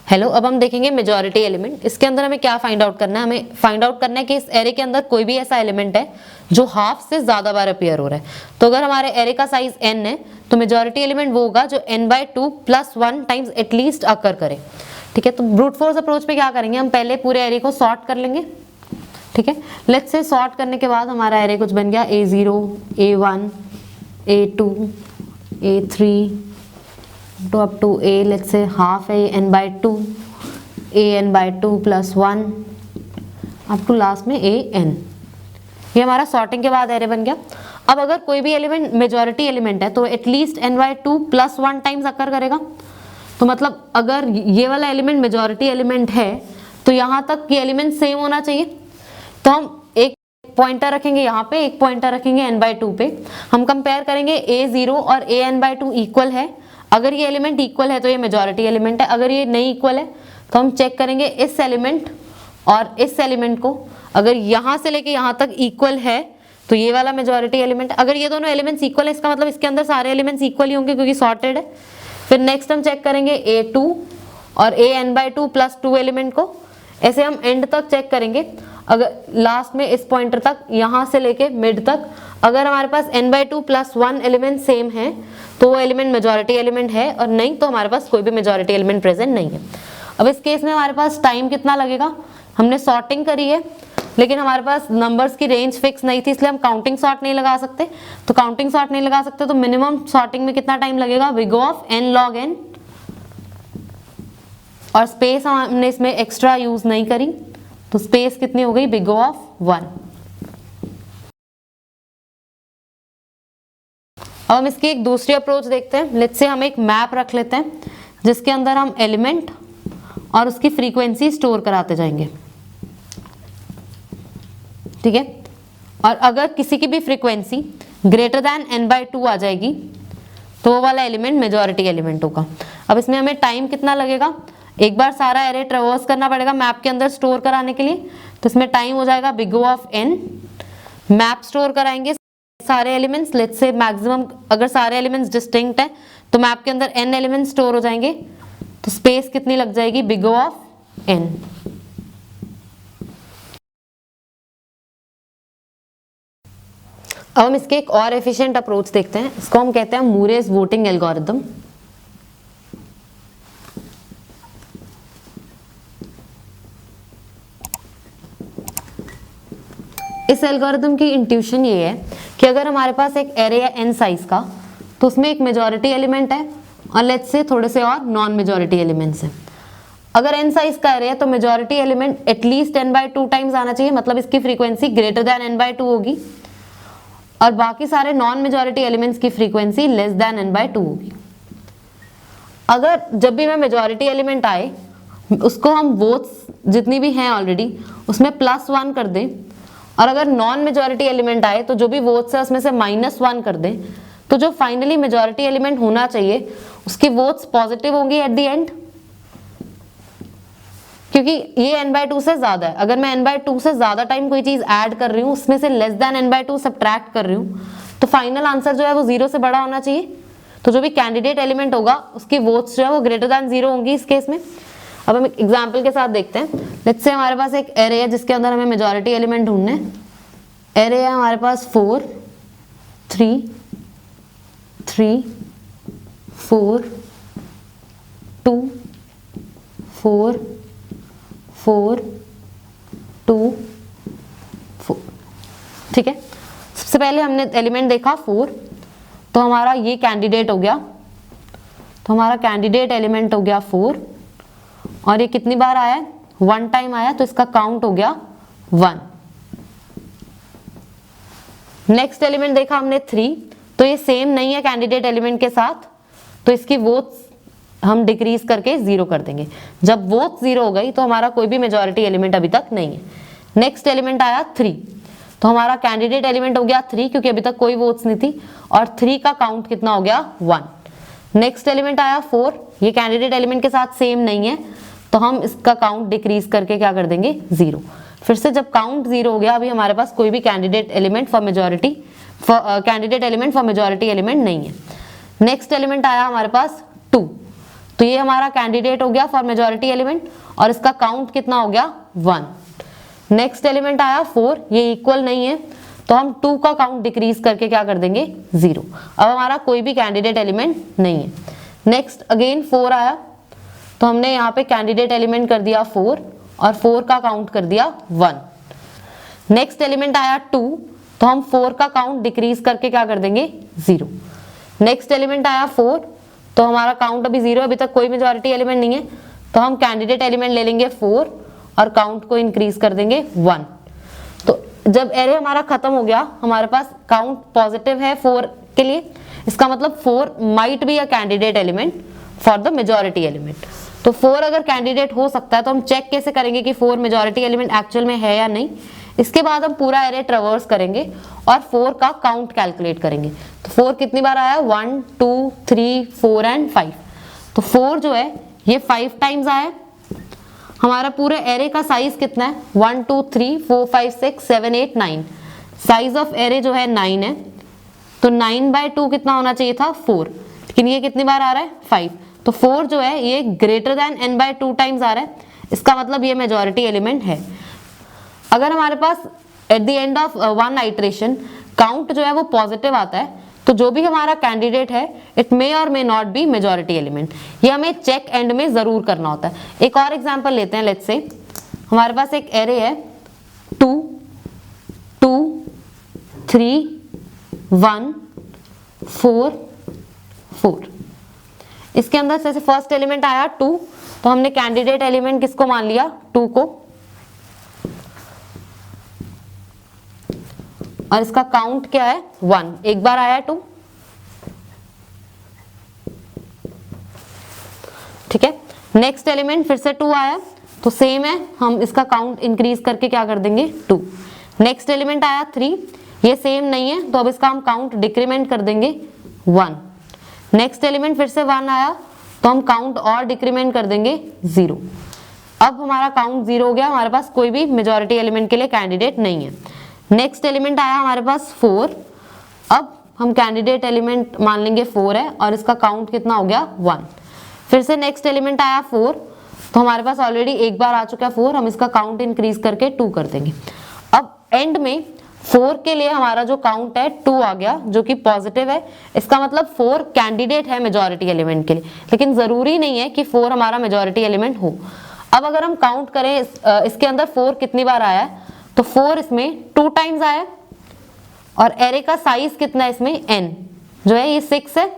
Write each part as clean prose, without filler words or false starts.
Hello, अब हम देखेंगे मेजॉरिटी एलिमेंट। इसके अंदर हमें क्या फाइंड आउट करना है? हमें फाइंड आउट करना है कि इस एरे के अंदर कोई भी ऐसा एलिमेंट है जो हाफ से ज्यादा बार अपीयर हो रहा है। तो अगर हमारे एरे का साइज n है तो मेजॉरिटी एलिमेंट वो होगा जो n/2 + 1 टाइम्स एटलीस्ट अकर करे। ठीक है, तो ब्रूट फोर्स अप्रोच पे क्या करेंगे, हम पहले पूरे एरे को सॉर्ट कर लेंगे। ठीक है, लेट्स से सॉर्ट करने के बाद हमारा एरे कुछ बन गया a0, a1, a2, a3 to up to a, let's say half a n/2, a n/2 + 1 up to last में a n। ये हमारा सॉर्टिंग के बाद एरे बन गया। अब अगर कोई भी एलिमेंट मेजॉरिटी एलिमेंट है तो एटलीस्ट n/2 + 1 टाइम्स अकर करेगा। तो मतलब अगर ये वाला एलिमेंट मेजॉरिटी एलिमेंट है तो यहाँ तक ये एलिमेंट सेम होना चाहिए। तो हम एक पॉइंटर रखेंगे यहाँ पे, एक पॉइंटर रखेंगे n/2 पे। हम कंपेयर करेंगे a0 और a n/2 इक्वल है। अगर ये एलिमेंट इक्वल है तो ये मेजॉरिटी एलिमेंट है, अगर ये नहीं इक्वल है तो हम चेक करेंगे इस एलिमेंट और इस एलिमेंट को। अगर यहाँ से लेके यहाँ तक इक्वल है तो ये वाला मेजॉरिटी एलिमेंट। अगर ये दोनों एलिमेंट्स इक्वल है इसका मतलब इसके अंदर सारे एलिमेंट्स इक्वल ही होंगे क्योंकि सॉर्टेड है। फिर नेक्स्ट हम चेक करेंगे a2 और a n/2 + 2 एलिमेंट को। ऐसे हम एंड तक चेक करेंगे, अगर लास्ट में इस पॉइंटर तक यहाँ से लेके मिड तक अगर हमारे पास n/2 + 1 एलिमेंट सेम है तो वो एलिमेंट मेजॉरिटी एलिमेंट है, और नहीं तो हमारे पास कोई भी मेजॉरिटी एलिमेंट प्रेजेंट नहीं है। अब इस केस में हमारे पास टाइम कितना लगेगा, हमने सॉर्टिंग करी है लेकिन हमारे पास नंबर्स की रेंज फिक्स नहीं थी इसलिए हम काउंटिंग सॉर्ट नहीं लगा सकते। तो काउंटिंग सॉर्ट नहीं लगा सकते तो मिनिमम सॉर्टिंग में कितना टाइम लगेगा, O of n log n। और स्पेस हमने इसमें एक्स्ट्रा यूज नहीं करी तो स्पेस कितनी हो गई, O ऑफ 1। अब हम इसकी एक दूसरी अप्रोच देखते हैं। लेट्स से हम एक मैप रख लेते हैं जिसके अंदर हम एलिमेंट और उसकी फ्रीक्वेंसी स्टोर कराते जाएंगे। ठीक है, और अगर किसी की भी फ्रीक्वेंसी ग्रेटर देन n/2 आ जाएगी तो वो वाला एलिमेंट मेजॉरिटी एलिमेंट होगा। अब इसमें हमें टाइम कितना लगेगा, एक बार सारा एरे ट्रेवर्स करना पड़ेगा मैप के अंदर स्टोर कराने के लिए। तो इसमें टाइम हो जाएगा O of n। Map store कराएंगे सारे एलिमेंट्स, लेट्स से मैक्सिमम अगर सारे एलिमेंट्स डिस्टिंक्ट है तो मैप के अंदर n एलिमेंट्स स्टोर हो जाएंगे। तो स्पेस कितनी लग जाएगी, O ऑफ n। अब हम इसके एक और एफिशिएंट अप्रोच देखते हैं, इसको हम कहते हैं मूरेस वोटिंग एल्गोरिथम। इस एल्गोरिथम की इंट्यूशन ये है कि अगर हमारे पास एक एरे है n साइज का तो उसमें एक मेजॉरिटी एलिमेंट है और लेट्स से थोड़े से और नॉन मेजॉरिटी एलिमेंट्स हैं। अगर n साइज का एरे है तो majority element at least n/2 times आना चाहिए, मतलब इसकी फ्रीक्वेंसी ग्रेटर देन n/2 होगी, और बाकी सारे नॉन मेजॉरिटी एलिमेंट्स की फ्रीक्वेंसी लेस देन n/2 होगी। अगर जब भी मैं मेजॉरिटी एलिमेंट आए उसको हम वोट्स जितनी भी हैं ऑलरेडी उसमें +1 कर दें, और अगर नॉन मेजॉरिटी एलिमेंट आए तो जो भी वोट्स है उसमें से -1 कर दें, तो जो फाइनली मेजॉरिटी एलिमेंट होना चाहिए उसकी वोट्स पॉजिटिव होंगी एट द एंड, क्योंकि ये n/2 से ज्यादा है। अगर मैं n/2 से ज्यादा टाइम कोई चीज ऐड कर रही हूँ उसमें से लेस देन n/2 सब्ट्रैक्ट कर रही हूँ तो फाइनल आंसर जो है वो 0 से बड़ा होना चाहिए। तो जो भी कैंडिडेट एलिमेंट होगा उसकी वोट्स जो है वो ग्रेटर देन 0 होंगी इस केस में। अब हम एक एग्जाम्पल के साथ देखते हैं। लेट्स से हमारे पास एक एरे है जिसके अंदर हमें मेजॉरिटी एलिमेंट ढूंढना है। एरे है हमारे पास 4 3 3 4 2 4 4 2 4। ठीक है, सबसे पहले हमने एलिमेंट देखा 4, तो हमारा ये कैंडिडेट हो गया। तो हमारा कैंडिडेट एलिमेंट हो गया 4, और ये कितनी बार आया है, 1 टाइम आया, तो इसका काउंट हो गया 1। नेक्स्ट एलिमेंट देखा हमने 3, तो ये सेम नहीं है कैंडिडेट एलिमेंट के साथ, तो इसकी वोट्स हम डिक्रीज करके 0 कर देंगे। जब वोट 0 हो गई तो हमारा कोई भी मेजॉरिटी एलिमेंट अभी तक नहीं है। नेक्स्ट एलिमेंट आया 3, तो हमारा कैंडिडेट एलिमेंट हो गया 3 क्योंकि अभी तक कोई वोट्स नहीं थी, और 3 का काउंट कितना हो गया 1। नेक्स्ट एलिमेंट आया 4, ये कैंडिडेट एलिमेंट के साथ सेम नहीं है तो हम इसका काउंट डिक्रीज करके क्या कर देंगे 0। फिर से जब काउंट 0 हो गया अभी हमारे पास कोई भी candidate element for majority element नहीं है। नेक्स्ट एलिमेंट आया हमारे पास 2, तो ये हमारा कैंडिडेट हो गया फॉर मेजॉरिटी एलिमेंट और इसका काउंट कितना हो गया 1। नेक्स्ट एलिमेंट आया 4, ये इक्वल नहीं है तो हम 2 का काउंट डिक्रीज करके क्या कर देंगे 0। अब हमारा कोई भी कैंडिडेट एलिमेंट नहीं है। नेक्स्ट अगेन 4 आया तो हमने यहाँ पे कैंडिडेट एलिमेंट कर दिया 4 और 4 का काउंट कर दिया 1। नेक्स्ट एलिमेंट आया 2 तो हम 4 का काउंट डिक्रीज करके क्या कर देंगे 0। नेक्स्ट एलिमेंट आया 4 तो हमारा काउंट अभी 0, अभी तक कोई मेजॉरिटी एलिमेंट नहीं है तो हम कैंडिडेट एलिमेंट ले लेंगे 4 और काउंट को इंक्रीज कर देंगे 1। तो जब एरे हमारा खत्म हो गया, हमारे पास काउंट पॉजिटिव है 4 के लिए, इसका मतलब 4 might be a candidate element for the majority element. तो 4 अगर कैंडिडेट हो सकता है तो हम चेक कैसे करेंगे कि 4 मेजॉरिटी एलिमेंट एक्चुअल में है या नहीं। इसके बाद हम पूरा एरे ट्रेवर्स करेंगे और 4 का काउंट कैलकुलेट करेंगे। तो 4 कितनी बार आया 1 2 3 4 एंड 5। तो 4 जो है ये 5 टाइम्स आया। हमारा पूरे एरे का साइज कितना है 1 2 3 4 5 6 7 8 9। साइज ऑफ एरे जो है 9 है तो 9/2 कितना होना चाहिए था 4, लेकिन ये कितनी बार आ रहा है 5। तो 4 जो है ये ग्रेटर देन n/2 टाइम्स आ रहा है, इसका मतलब ये मेजॉरिटी एलिमेंट है। अगर हमारे पास at the end of 1 iteration count जो है वो पॉजिटिव आता है तो जो भी हमारा कैंडिडेट है इट मे और may not be majority element. ये हमें चेक एंड में जरूर करना होता है। एक और एग्जांपल लेते हैं। लेट्स से हमारे पास एक एरे है 2 2 3 1 4 4। इसके अंदर जैसे फर्स्ट एलिमेंट आया 2 तो हमने कैंडिडेट एलिमेंट किसको मान लिया 2 को, और इसका काउंट क्या है 1, एक बार आया 2। ठीक है, नेक्स्ट एलिमेंट फिर से 2 आया तो सेम है, हम इसका काउंट इंक्रीज करके क्या कर देंगे 2। नेक्स्ट एलिमेंट आया 3, ये सेम नहीं है तो अब इसका हम काउंट डिक्रीमेंट कर देंगे 1। नेक्स्ट एलिमेंट फिर से 1 आया तो हम काउंट और डिक्रीमेंट कर देंगे 0। अब हमारा काउंट 0 हो गया, हमारे पास कोई भी मेजॉरिटी एलिमेंट के लिए कैंडिडेट नहीं है। नेक्स्ट एलिमेंट आया हमारे पास 4, अब हम कैंडिडेट एलिमेंट मान लेंगे 4 है और इसका काउंट कितना हो गया 1। फिर से नेक्स्ट एलिमेंट आया 4 तो हमारे पास ऑलरेडी एक बार आ चुका है 4, हम इसका काउंट इंक्रीज करके 2 कर देंगे। अब एंड में 4 के लिए हमारा जो काउंट है 2 आ गया जो कि पॉजिटिव है, इसका मतलब 4 कैंडिडेट है मेजॉरिटी एलिमेंट के लिए, लेकिन जरूरी नहीं है कि 4 हमारा मेजॉरिटी एलिमेंट हो। अब अगर हम काउंट करें इसके अंदर 4 कितनी बार आया है तो 4 इसमें 2 टाइम्स आया और एरे का साइज कितना है इसमें n जो है ये 6 है।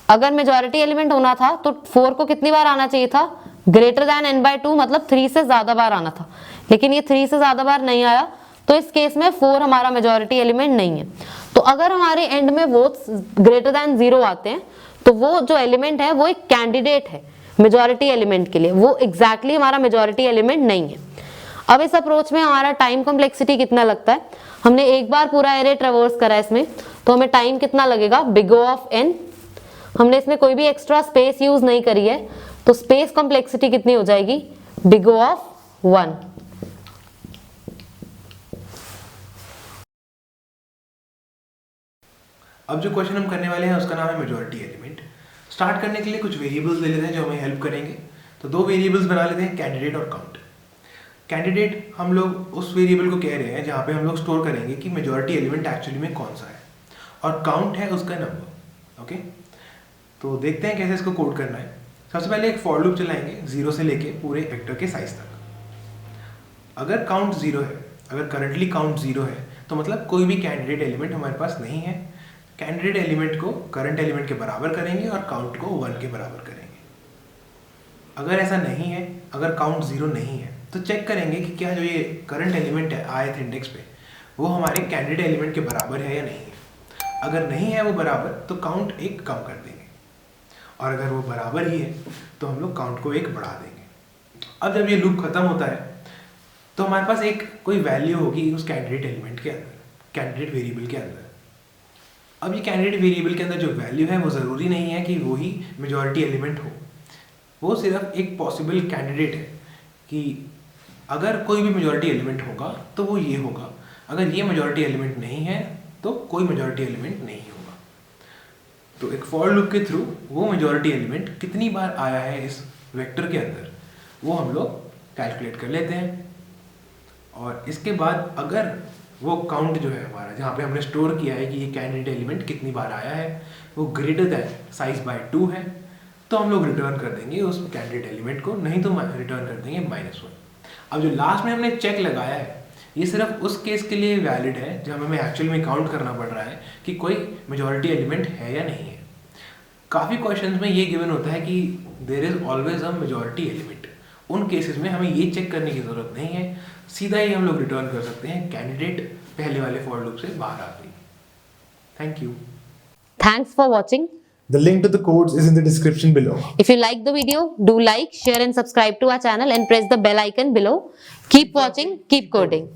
अगर मेजॉरिटी एलिमेंट होना था तो 4 को कितनी बार आना चाहिए था ग्रेटर देन n/2, मतलब 3 से ज्यादा बार आना था, लेकिन ये 3 से ज्यादा बार नहीं आया तो इस केस में 4 हमारा मेजॉरिटी एलिमेंट नहीं है। तो अगर हमारे एंड में वोट्स ग्रेटर देन 0 आते हैं तो वो जो एलिमेंट है वो एक कैंडिडेट है मेजॉरिटी एलिमेंट के लिए, वो एग्जैक्टली हमारा मेजॉरिटी एलिमेंट नहीं है। अब इस अप्रोच में हमारा टाइम कॉम्प्लेक्सिटी कितना लगता है, हमने एक बार पूरा एरे ट्रेवर्स करा है इसमें तो हमें टाइम कितना लगेगा बिग O ऑफ n। हमने इसमें कोई भी एक्स्ट्रा स्पेस यूज नहीं करी है तो स्पेस कॉम्प्लेक्सिटी कितनी हो जाएगी बिग O ऑफ 1। अब जो क्वेश्चन हम करने वाले हैं उसका नाम है मेजॉरिटी एलिमेंट। स्टार्ट करने के लिए कुछ वेरिएबल्स ले लेते हैं जो हमें हेल्प करेंगे। तो 2 वेरिएबल्स बना लेते हैं, कैंडिडेट और काउंट। कैंडिडेट हम लोग उस वेरिएबल को कह रहे हैं जहाँ पे हम लोग स्टोर करेंगे कि मेजॉरिटी एलिमेंट एक्चुअली में कौन सा है, और काउंट है उसका नंबर। ओके, तो देखते हैं कैसे इसको कोड करना है। सबसे पहले एक फॉर लूप चलाएंगे 0 से लेके पूरे वेक्टर के साइज तक। अगर काउंट 0 है, अगर करंटली काउंट 0 है तो मतलब कोई भी कैंडिडेट एलिमेंट हमारे पास नहीं है। कैंडिडेट एलिमेंट को करंट एलिमेंट के बराबर करेंगे और काउंट को 1 के बराबर करेंगे। अगर ऐसा नहीं है, अगर काउंट 0 नहीं है तो चेक करेंगे कि क्या जो ये करंट एलिमेंट है ith इंडेक्स पे वो हमारे कैंडिडेट एलिमेंट के बराबर है या नहीं है। अगर नहीं है वो बराबर तो काउंट 1 कम कर देंगे, और अगर वो बराबर ही है तो हम लोग काउंट को 1 बढ़ा देंगे। अब जब ये लूप खत्म होता है तो हमारे पास एक कोई वैल्यू होगी उस कैंडिडेट एलिमेंट के अंदर, कैंडिडेट वेरिएबल के अंदर। अब ये कैंडिडेट वेरिएबल के अंदर जो वैल्यू है वो ज़रूरी नहीं है कि वो ही मेजॉरिटी एलिमेंट हो, वो सिर्फ एक पॉसिबल कैंडिडेट है कि अगर कोई भी मेजॉरिटी एलिमेंट होगा तो वो ये होगा, अगर ये मेजॉरिटी एलिमेंट नहीं है तो कोई मेजॉरिटी एलिमेंट नहीं होगा। तो एक फॉर लूप के थ्रू वो मेजॉरिटी एलिमेंट कितनी बार आया है इस वेक्टर के अंदर वो हम लोग कैलकुलेट कर लेते हैं। और इसके बाद अगर वो काउंट जो है हमारा जहाँ पे हमने स्टोर किया है कि ये कैंडिडेट एलिमेंट कितनी बार आया है वो ग्रेटर दैन साइज बाय 2 है तो हम लोग रिटर्न कर देंगे उस कैंडिडेट एलिमेंट को, नहीं तो रिटर्न कर देंगे -1। अब जो लास्ट में हमने चेक लगाया है ये सिर्फ उस केस के लिए वैलिड है जब हमें एक्चुअल में काउंट करना पड़ रहा है कि कोई मेजॉरिटी एलिमेंट है या नहीं है। काफ़ी क्वेश्चंस में ये गिवन होता है कि there is always a majority element. उन केसेस में हमें ये चेक करने की ज़रूरत नहीं है, सीधा ही हम लोग रिटर्न कर सकते हैं कैंडिडेट पहले वाले फॉर लूप से बाहर आ गई। Thank you. Thanks for watching. The link to the codes is in the description below. If you like the video, do like, share and subscribe to our channel and press the bell icon below. Keep watching, keep coding.